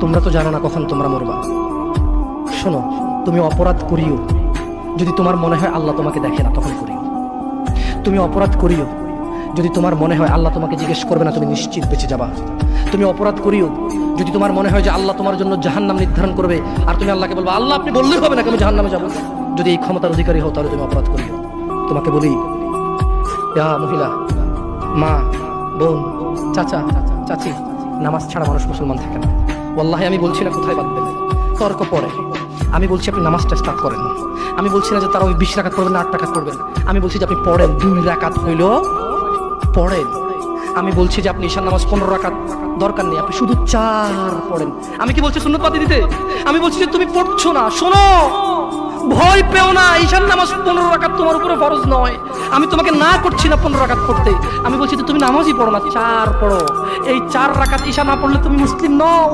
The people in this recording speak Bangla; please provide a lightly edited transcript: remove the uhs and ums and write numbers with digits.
তোমরা তো জানো না কখন তোমরা মরবা। শোনো, তুমি অপরাধ করিও যদি তোমার মনে হয় আল্লাহ তোমাকে দেখে না, তখন করিও। তুমি অপরাধ করিও যদি তোমার মনে হয় আল্লাহ তোমাকে জিজ্ঞেস করবে না, তুমি নিশ্চিত বেঁচে যাবা। তুমি অপরাধ করিও যদি তোমার মনে হয় যে আল্লাহ তোমার জন্য জাহান্নাম নির্ধারণ করবে, আর তুমি আল্লাহকে বলবা আল্লাহ আপনি বললেই হবে না আমি জাহান্নামে যাবো। যদি এই ক্ষমতার অধিকারী হও তাহলে তুমি অপরাধ করিও। তোমাকে বলি, মহিলা, মা, বোন, চাচা, চাচি, নামাজ ছাড়া মানুষ মুসলমান থাকে না। ওয়াল্লাহি আমি বলছি না কোথায় বাঁধবেন, তর্ক পড়ে। আমি বলছি আপনি নামাজটা স্টার্ট করেন। আমি বলছি না যে তারা ওই 20 রাকাত করবেন না 8 রাকাত করবেন। আমি বলছি যে আপনি পড়েন, 2 রাকাত হইল পড়েন। আমি বলছি যে আপনি ঈশার নামাজ 15 রাকাত দরকার নেই, আপনি শুধু 4 পড়েন। আমি কি বলছি সুন্নত বাদ দিতে? আমি বলছি যে তুমি পড়ছো না, শোনো, ভয় পেও না, ঈশার নামাজ 15 রাকাত তোমার উপরে ফরজ নয়। আমি তোমাকে না করছি না 15 রাকাত পড়তে। আমি বলছি যে তুমি নামাজই পড়ো না, 4 পড়ো। এই 4 রাকাত ঈশা না পড়লে তুমি মুসলিম নও।